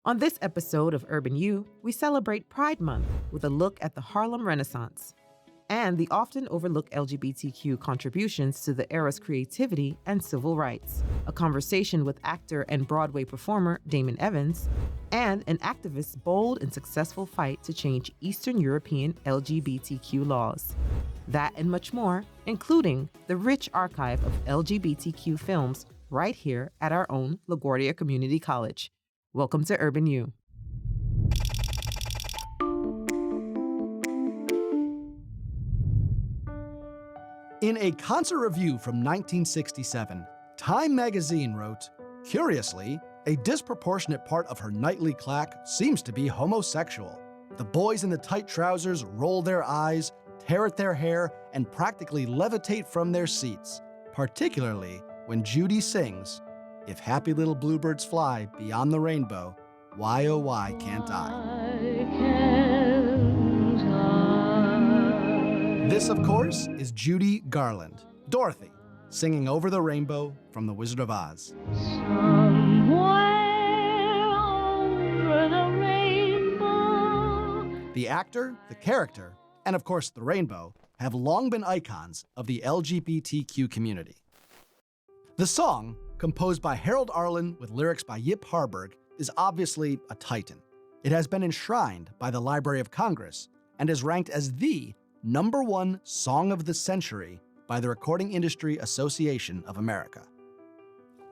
On this episode of Urban U, we celebrate Pride Month with a look at the Harlem Renaissance and the often overlooked LGBTQ contributions to the era's creativity and civil rights. A conversation with actor and Broadway performer Damon Evans, and an activist's bold and successful fight to change Eastern European LGBTQ laws. That and much more, including the rich archive of LGBTQ films right here at our own LaGuardia Community College. Welcome to Urban U. In a concert review from 1967, Time magazine wrote, "Curiously, a disproportionate part of her nightly claque seems to be homosexual. The boys in the tight trousers roll their eyes, tear at their hair, and practically levitate from their seats, particularly when Judy sings, 'If happy little bluebirds fly beyond the rainbow, why oh why can't I?'" This, of course, is Judy Garland, Dorothy, singing Over the Rainbow from The Wizard of Oz. Somewhere over the rainbow. The actor, the character, and of course the rainbow have long been icons of the LGBTQ community. The song, composed by Harold Arlen with lyrics by Yip Harburg, is obviously a titan. It has been enshrined by the Library of Congress and is ranked as the #1 Song of the Century by the Recording Industry Association of America.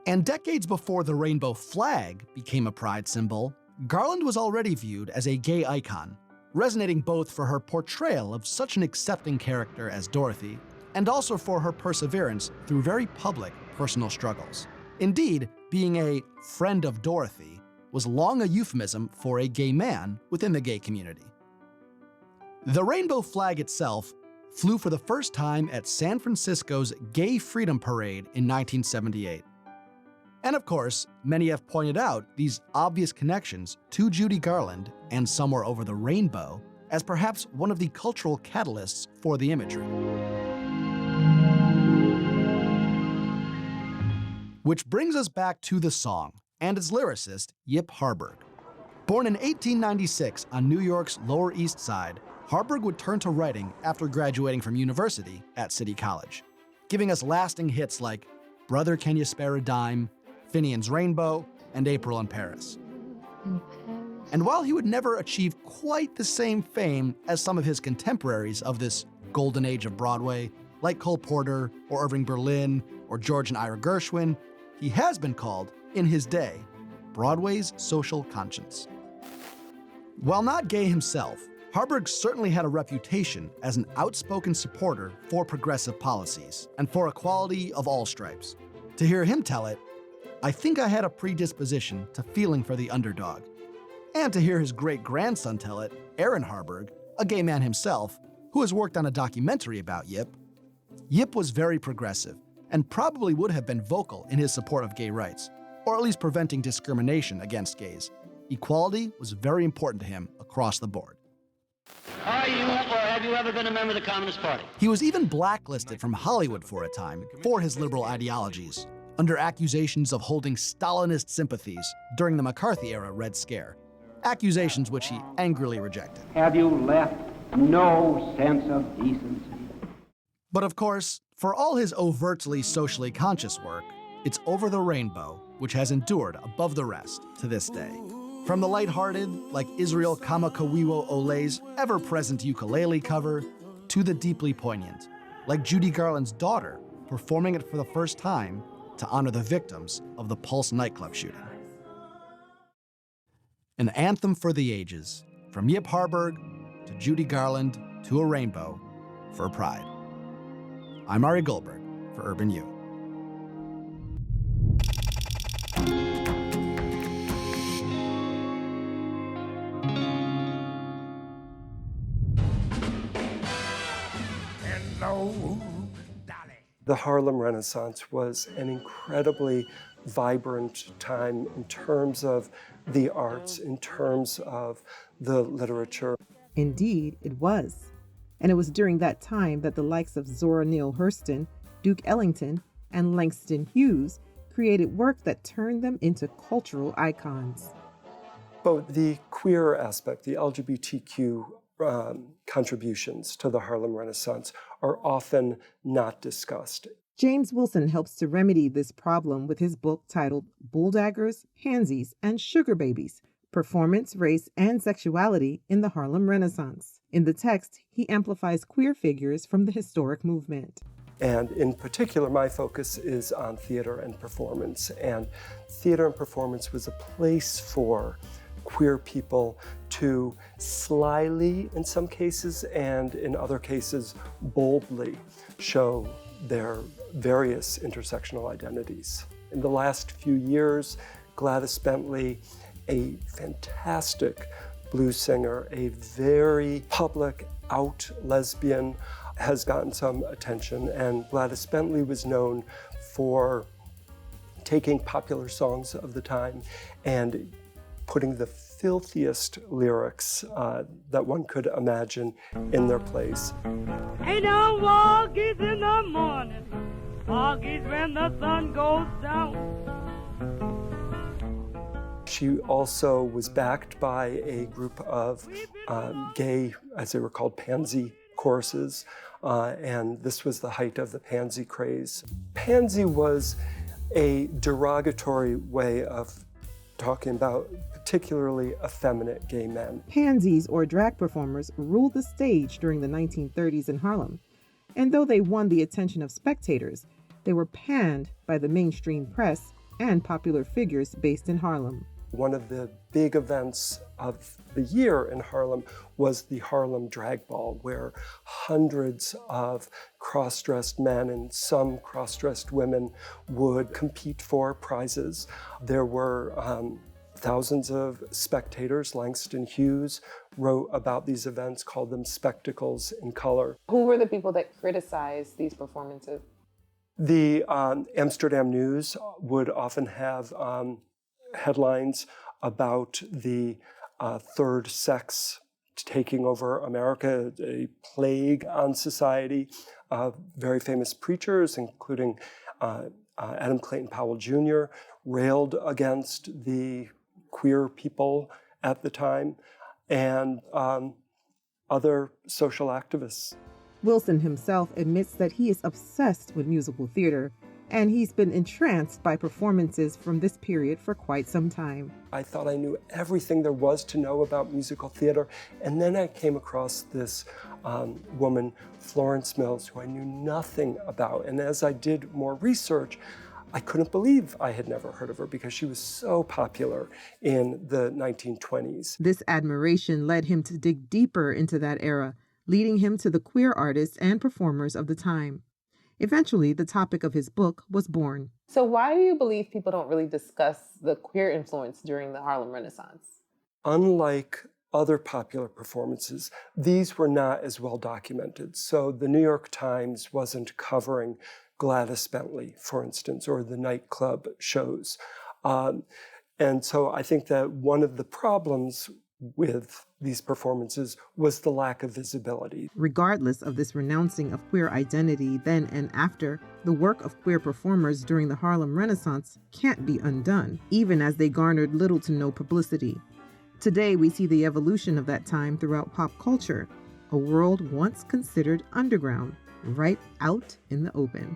And decades before the rainbow flag became a pride symbol, Garland was already viewed as a gay icon, resonating both for her portrayal of such an accepting character as Dorothy, and also for her perseverance through very public personal struggles. Indeed, being a friend of Dorothy was long a euphemism for a gay man within the gay community. The rainbow flag itself flew for the first time at San Francisco's Gay Freedom Parade in 1978. And of course, many have pointed out these obvious connections to Judy Garland and Somewhere Over the Rainbow as perhaps one of the cultural catalysts for the imagery. Which brings us back to the song and its lyricist, Yip Harburg. Born in 1896 on New York's Lower East Side, Harburg would turn to writing after graduating from university at City College, giving us lasting hits like Brother Can You Spare a Dime, Finian's Rainbow, and April in Paris. And while he would never achieve quite the same fame as some of his contemporaries of this golden age of Broadway, like Cole Porter or Irving Berlin or George and Ira Gershwin, he has been called, in his day, Broadway's social conscience. While not gay himself, Harburg certainly had a reputation as an outspoken supporter for progressive policies and for equality of all stripes. To hear him tell it, I think I had a predisposition to feeling for the underdog. And to hear his great-grandson tell it, Aaron Harburg, a gay man himself, who has worked on a documentary about Yip, Yip was very progressive and probably would have been vocal in his support of gay rights, or at least preventing discrimination against gays. Equality was very important to him across the board. Are you or have you ever been a member of the Communist Party? He was even blacklisted from Hollywood for a time for his liberal ideologies, under accusations of holding Stalinist sympathies during the McCarthy-era Red Scare, accusations which he angrily rejected. Have you left no sense of decency? But of course, for all his overtly socially conscious work, it's Over the Rainbow which has endured above the rest to this day. From the lighthearted, like Israel Kamakawiwo Ole's ever-present ukulele cover, to the deeply poignant, like Judy Garland's daughter performing it for the first time to honor the victims of the Pulse nightclub shooting. An anthem for the ages, from Yip Harburg to Judy Garland to a rainbow for pride. I'm Ari Goldberg for Urban U. The Harlem Renaissance was an incredibly vibrant time in terms of the arts, in terms of the literature. Indeed, it was. And it was during that time that the likes of Zora Neale Hurston, Duke Ellington, and Langston Hughes created work that turned them into cultural icons. But the queer aspect, the LGBTQ contributions to the Harlem Renaissance are often not discussed. James Wilson helps to remedy this problem with his book titled Bulldaggers, Pansies, and Sugar Babies: Performance, Race, and Sexuality in the Harlem Renaissance. In the text, he amplifies queer figures from the historic movement. And in particular, my focus is on theater and performance. And theater and performance was a place for queer people to slyly, in some cases, and in other cases, boldly show their various intersectional identities. In the last few years, Gladys Bentley, a fantastic blues singer, a very public, out lesbian, has gotten some attention. And Gladys Bentley was known for taking popular songs of the time and putting the filthiest lyrics that one could imagine in their place. Ain't no walkies in the morning, walkies when the sun goes down. She also was backed by a group of gay, as they were called, pansy choruses, and this was the height of the pansy craze. Pansy was a derogatory way of talking about particularly effeminate gay men. Pansies, or drag performers, ruled the stage during the 1930s in Harlem. And though they won the attention of spectators, they were panned by the mainstream press and popular figures based in Harlem. One of the big events of the year in Harlem was the Harlem Drag Ball, where hundreds of cross-dressed men and some cross-dressed women would compete for prizes. There were thousands of spectators. Langston Hughes wrote about these events, called them spectacles in color. Who were the people that criticized these performances? The Amsterdam News would often have headlines about the third sex taking over America, a plague on society. Very famous preachers, including Adam Clayton Powell Jr., railed against the queer people at the time, and other social activists. Wilson himself admits that he is obsessed with musical theater, and he's been entranced by performances from this period for quite some time. I thought I knew everything there was to know about musical theater, and then I came across this woman, Florence Mills, who I knew nothing about. And as I did more research, I couldn't believe I had never heard of her because she was so popular in the 1920s. This admiration led him to dig deeper into that era, leading him to the queer artists and performers of the time. Eventually, the topic of his book was born. So why do you believe people don't really discuss the queer influence during the Harlem Renaissance? Unlike other popular performances, these were not as well documented. So the New York Times wasn't covering Gladys Bentley, for instance, or the nightclub shows. And so I think that one of the problems with these performances was the lack of visibility. Regardless of this renouncing of queer identity then and after, the work of queer performers during the Harlem Renaissance can't be undone, even as they garnered little to no publicity. Today, we see the evolution of that time throughout pop culture, a world once considered underground, right out in the open.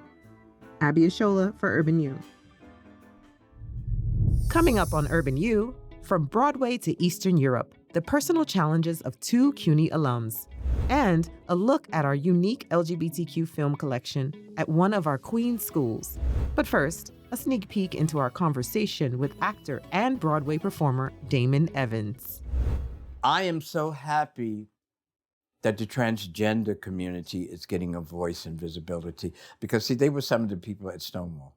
Abby Ashola for Urban U. Coming up on Urban U, from Broadway to Eastern Europe, the personal challenges of two CUNY alums, and a look at our unique LGBTQ film collection at one of our Queen schools. But first, a sneak peek into our conversation with actor and Broadway performer Damon Evans. I am so happy that the transgender community is getting a voice and visibility because, see, they were some of the people at Stonewall.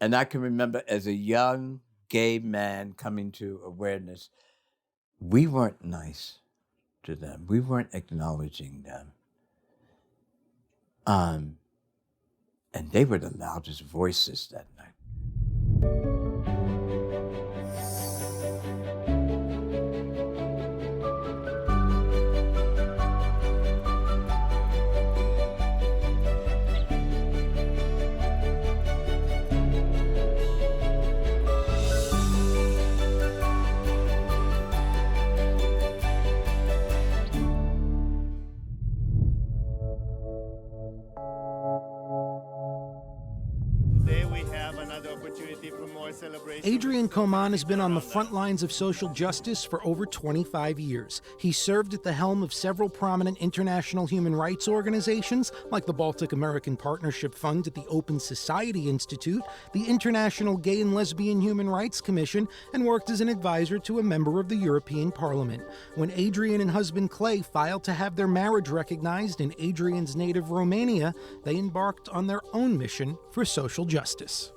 And I can remember as a young gay man coming to awareness, we weren't nice to them. We weren't acknowledging them. And they were the loudest voices that night. Adrian Coman has been on the front lines of social justice for over 25 years. He served at the helm of several prominent international human rights organizations, like the Baltic American Partnership Fund at the Open Society Institute, the International Gay and Lesbian Human Rights Commission, and worked as an advisor to a member of the European Parliament. When Adrian and husband Clai filed to have their marriage recognized in Adrian's native Romania, they embarked on their own mission for social justice.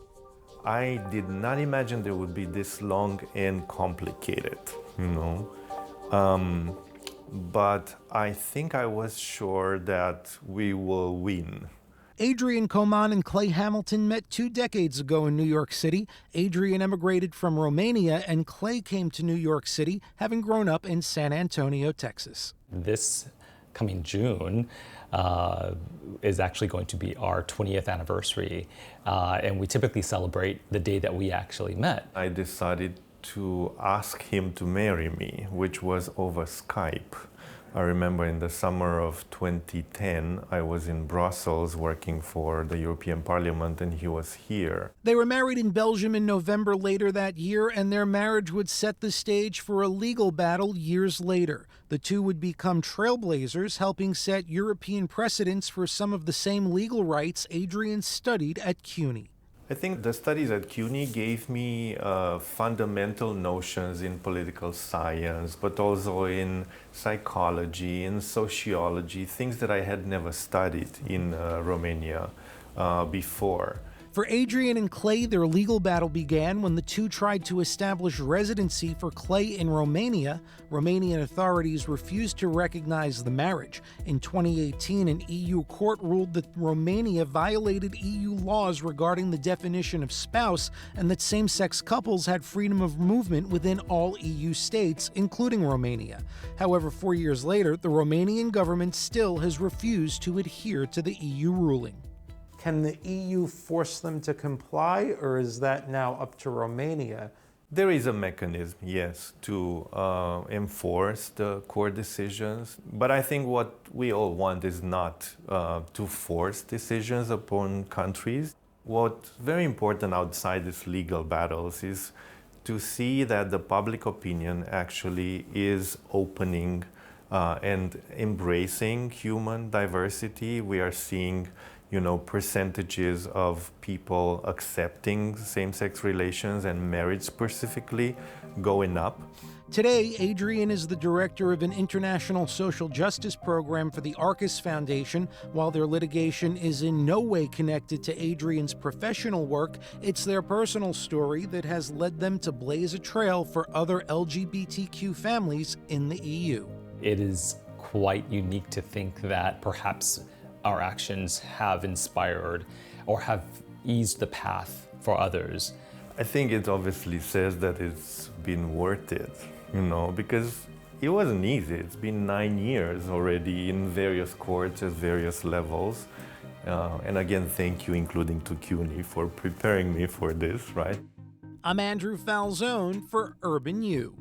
I did not imagine they would be this long and complicated, but I think I was sure that we will win. Adrian Coman and Clai Hamilton met 2 decades ago in New York City. Adrian emigrated from Romania, and Clai came to New York City, having grown up in San Antonio, Texas. This coming June is actually going to be our 20th anniversary, and we typically celebrate the day that we actually met. I decided to ask him to marry me, which was over Skype. I remember in the summer of 2010, I was in Brussels working for the European Parliament, and he was here. They were married in Belgium in November later that year, and their marriage would set the stage for a legal battle years later. The two would become trailblazers, helping set European precedents for some of the same legal rights Adrian studied at CUNY. I think the studies at CUNY gave me fundamental notions in political science, but also in psychology, in sociology, things that I had never studied in Romania before. For Adrian and Clai, their legal battle began when the two tried to establish residency for Clai in Romania. Romanian authorities refused to recognize the marriage. In 2018, an EU court ruled that Romania violated EU laws regarding the definition of spouse and that same-sex couples had freedom of movement within all EU states, including Romania. However, 4 years later, the Romanian government still has refused to adhere to the EU ruling. Can the EU force them to comply, or is that now up to Romania? There is a mechanism, yes, to enforce the court decisions. But I think what we all want is not to force decisions upon countries. What's very important outside these legal battles is to see that the public opinion actually is opening and embracing human diversity. We are seeing percentages of people accepting same-sex relations and marriage specifically going up. Today, Adrian is the director of an international social justice program for the Arcus Foundation. While their litigation is in no way connected to Adrian's professional work, it's their personal story that has led them to blaze a trail for other LGBTQ families in the EU. It is quite unique to think that perhaps our actions have inspired or have eased the path for others. I think it obviously says that it's been worth it, because it wasn't easy. It's been 9 years already in various courts at various levels. And again, thank you, including to CUNY, for preparing me for this, right? I'm Andrew Falzone for Urban U.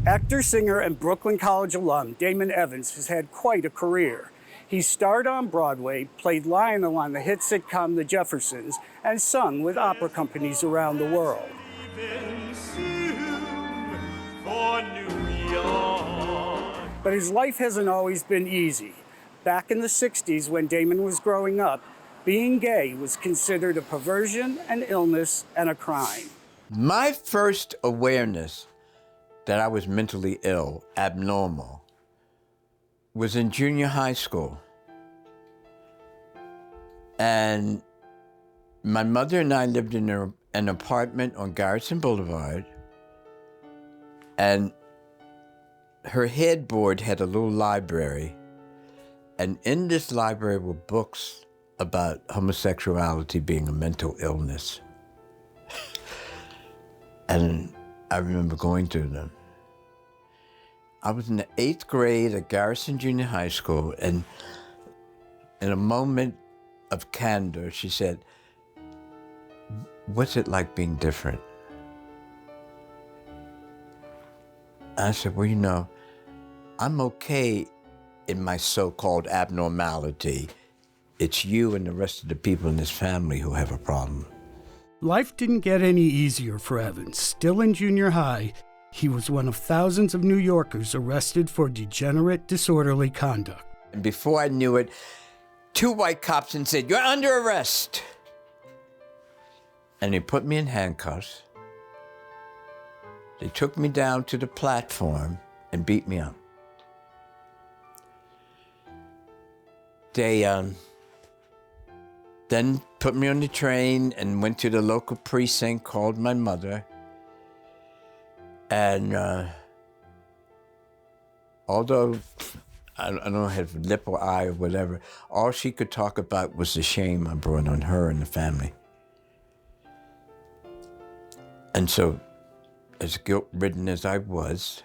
Actor, singer, and Brooklyn College alum Damon Evans has had quite a career. He starred on Broadway, played Lionel on the hit sitcom The Jeffersons, and sung with opera companies around the world. But his life hasn't always been easy. Back in the 60s, when Damon was growing up, being gay was considered a perversion, an illness, and a crime. My first awareness that I was mentally ill, abnormal, was in junior high school. And my mother and I lived in an apartment on Garrison Boulevard, and her headboard had a little library, and in this library were books about homosexuality being a mental illness. And I remember going through them. I was in the 8th grade at Garrison Junior High School, and in a moment of candor, she said, "What's it like being different?" I said, "Well, I'm okay in my so-called abnormality. It's you and the rest of the people in this family who have a problem. Life didn't get any easier for Evans. Still in junior high, he was one of thousands of New Yorkers arrested for degenerate, disorderly conduct. And before I knew it, 2 white cops and said, "You're under arrest." And they put me in handcuffs. They took me down to the platform and beat me up. They then put me on the train and went to the local precinct, called my mother. And although I don't have lip or eye or whatever, all she could talk about was the shame I brought on her and the family. And so, as guilt-ridden as I was,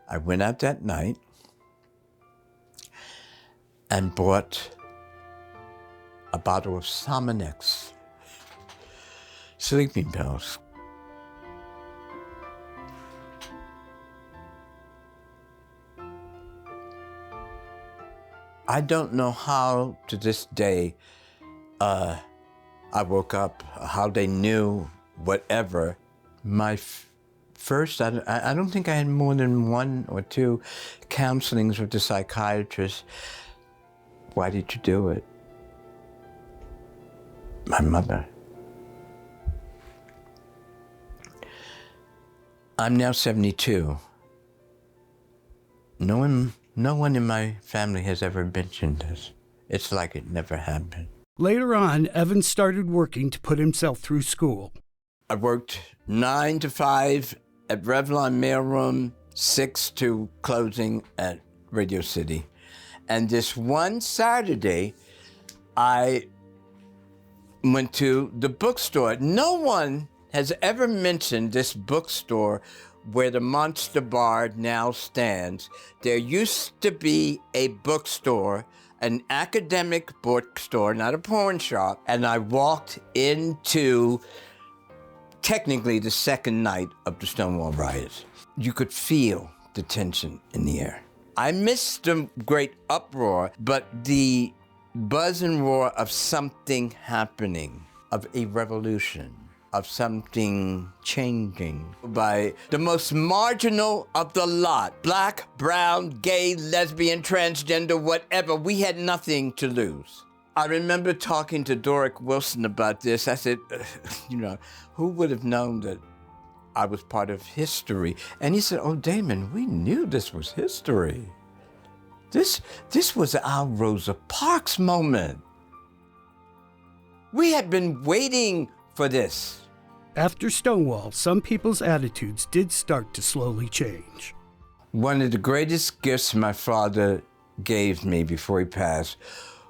I went out that night and bought a bottle of Sominex sleeping pills. I don't know how, to this day, I woke up, how they knew, whatever. My first, I don't think I had more than 1 or 2 counselings with the psychiatrist. Why did you do it? My mother. I'm now 72. No one in my family has ever mentioned this. It's like it never happened. Later on, Evans started working to put himself through school. I worked 9 to 5 at Revlon mailroom, 6 to closing at Radio City. And this one Saturday, I went to the bookstore. No one has ever mentioned this bookstore where the Monster Bar now stands. There used to be a bookstore, an academic bookstore, not a porn shop, and I walked into technically the second night of the Stonewall riots. You could feel the tension in the air. I missed the great uproar, but the buzz and roar of something happening, of a revolution, of something changing by the most marginal of the lot. Black, brown, gay, lesbian, transgender, whatever. We had nothing to lose. I remember talking to Doric Wilson about this. I said, who would have known that I was part of history? And he said, "Oh, Damon, we knew this was history. This was our Rosa Parks moment. We had been waiting for this." After Stonewall, some people's attitudes did start to slowly change. One of the greatest gifts my father gave me before he passed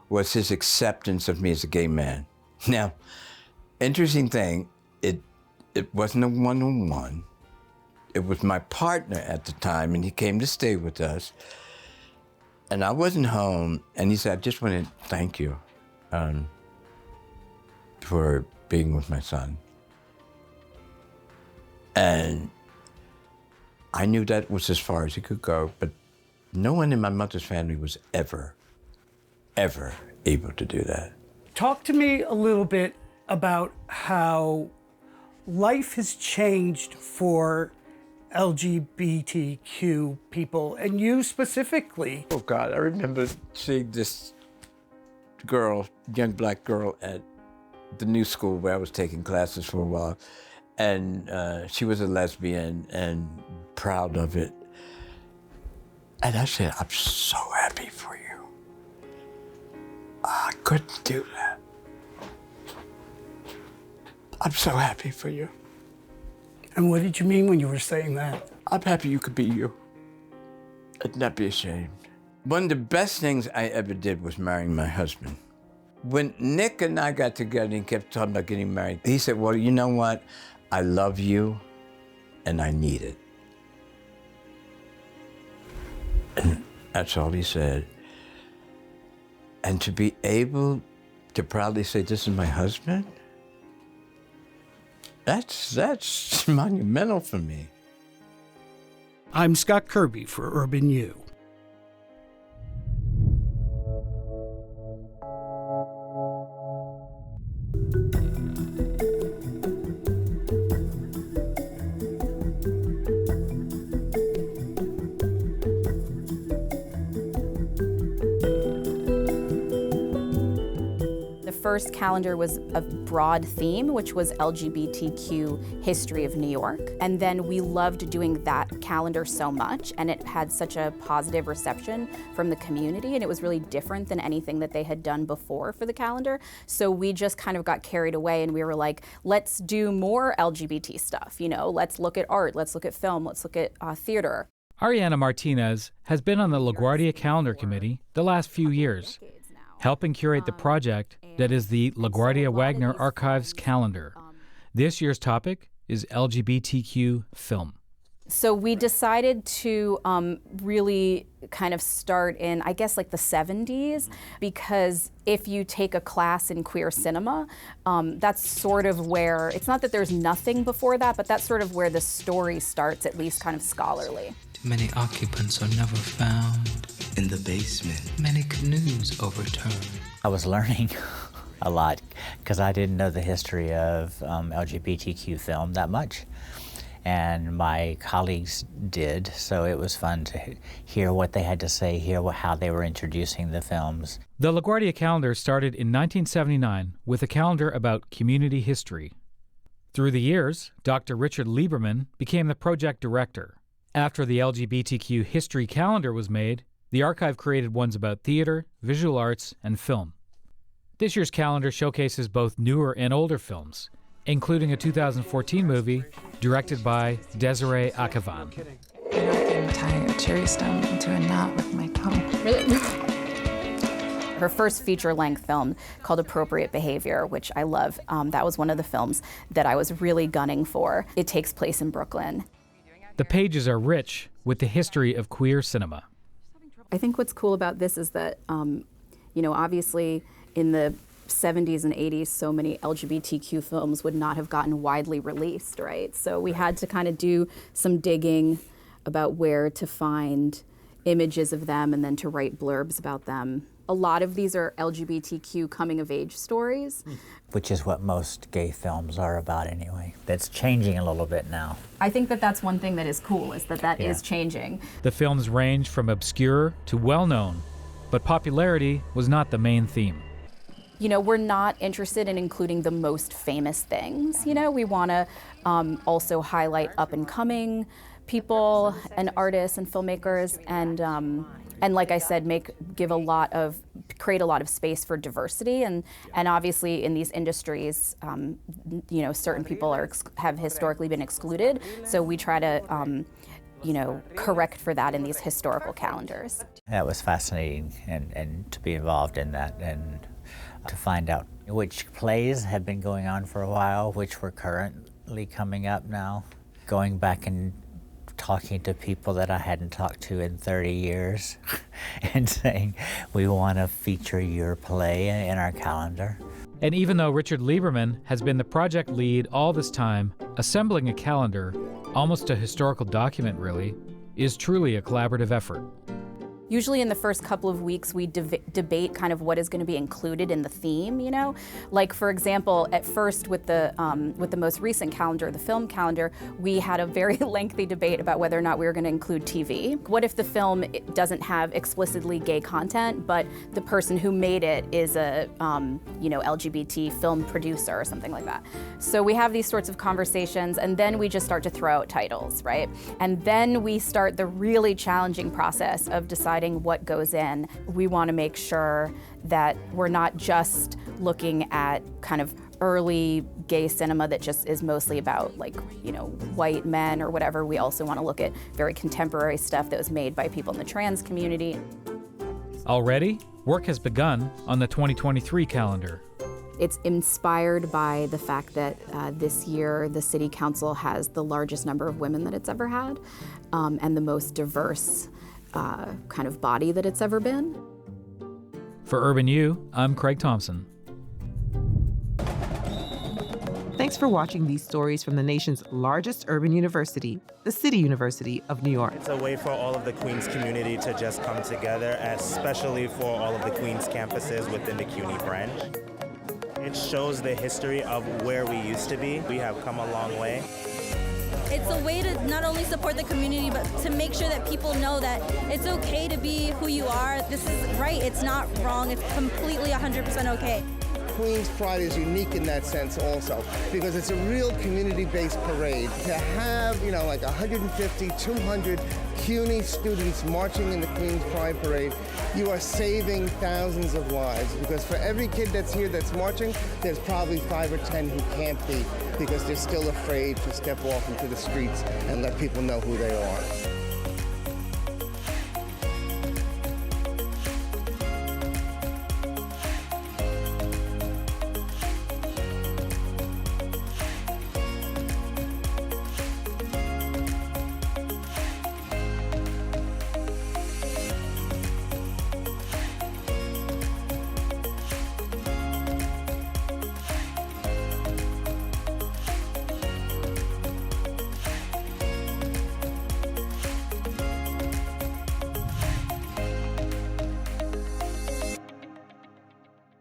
was his acceptance of me as a gay man. Now, interesting thing, it wasn't a one-on-one. It was my partner at the time, and he came to stay with us. And I wasn't home, and he said, "I just want to thank you for being with my son." And I knew that was as far as he could go, but no one in my mother's family was ever able to do that. Talk to me a little bit about how life has changed for LGBTQ people, and you specifically. Oh God, I remember seeing this girl, young black girl at the new school where I was taking classes for a while. And she was a lesbian and proud of it. And I said, "I'm so happy for you. I couldn't do that. I'm so happy for you." And what did you mean when you were saying that? I'm happy you could be you and not be ashamed. One of the best things I ever did was marrying my husband. When Nick and I got together and kept talking about getting married, he said, "Well, you know what? I love you, and I need it." And that's all he said. And to be able to proudly say, "This is my husband," that's monumental for me. I'm Scott Kirby for Urban U. first calendar was a broad theme, which was LGBTQ history of New York. And then we loved doing that calendar so much, and it had such a positive reception from the community, and it was really different than anything that they had done before for the calendar. So we just kind of got carried away, and we were like, let's do more LGBT stuff, you know? Let's look at art, let's look at film, let's look at theater. Arianna Martinez has been on the LaGuardia Calendar Committee the last few years, helping curate the project that is the LaGuardia Wagner Archives Calendar. This year's topic is LGBTQ film. So we decided to really kind of start in, I guess, like the 70s, because if you take a class in queer cinema, that's sort of where, it's not that there's nothing before that, but that's sort of where the story starts, at least kind of scholarly. Too many occupants are never found. In the basement, many canoes overturned. I was learning a lot because I didn't know the history of LGBTQ film that much. And my colleagues did, so it was fun to hear what they had to say, hear how they were introducing the films. The LaGuardia calendar started in 1979 with a calendar about community history. Through the years, Dr. Richard Lieberman became the project director. After the LGBTQ history calendar was made, the archive created ones about theater, visual arts, and film. This year's calendar showcases both newer and older films, including a 2014 movie directed by Desiree Akhavan. I can tie a cherry stone into a knot with my tongue. Really? Her first feature-length film called Appropriate Behavior, which I love, that was one of the films that I was really gunning for. It takes place in Brooklyn. The pages are rich with the history of queer cinema. I think what's cool about this is that, you know, obviously in the 70s and 80s, so many LGBTQ films would not have gotten widely released, right? So we had to kind of do some digging about where to find images of them and then to write blurbs about them. A lot of these are LGBTQ coming-of-age stories. Which is what most gay films are about anyway. That's changing a little bit now. I think that that's one thing that is cool, is that is changing. The films range from obscure to well-known, but popularity was not the main theme. You know, we're not interested in including the most famous things. You know, we want to also highlight up-and-coming people and artists and filmmakers, and like I said, create a lot of space for diversity, and obviously in these industries, you know, certain people have historically been excluded. So we try to, you know, correct for that in these historical calendars. That was fascinating, and to be involved in that, and to find out which plays have been going on for a while, which were currently coming up now. Going back and talking to people that I hadn't talked to in 30 years and saying, we want to feature your play in our calendar. And even though Richard Lieberman has been the project lead all this time, assembling a calendar, almost a historical document really, is truly a collaborative effort. Usually in the first couple of weeks, we debate kind of what is going to be included in the theme, you know? Like, for example, at first with the most recent calendar, the film calendar, we had a very lengthy debate about whether or not we were going to include TV. What if the film doesn't have explicitly gay content, but the person who made it is a, you know, LGBT film producer or something like that? So we have these sorts of conversations, and then we just start to throw out titles, right? And then we start the really challenging process of deciding what goes in. We want to make sure that we're not just looking at kind of early gay cinema that just is mostly about, like, you know, white men or whatever. We also want to look at very contemporary stuff that was made by people in the trans community. Already, work has begun on the 2023 calendar. It's inspired by the fact that this year the City Council has the largest number of women that it's ever had, and the most diverse kind of body that it's ever been. For Urban U, I'm Craig Thompson. Thanks for watching these stories from the nation's largest urban university, the City University of New York. It's a way for all of the Queens community to just come together, especially for all of the Queens campuses within the CUNY branch. It shows the history of where we used to be. We have come a long way. It's a way to not only support the community, but to make sure that people know that it's okay to be who you are. This is right, it's not wrong, it's completely 100% okay. Queens Pride is unique in that sense also, because it's a real community-based parade. To have, you know, like 150, 200 CUNY students marching in the Queens Pride Parade, you are saving thousands of lives, because for every kid that's here that's marching, there's probably 5 or 10 who can't be, because they're still afraid to step off into the streets and let people know who they are.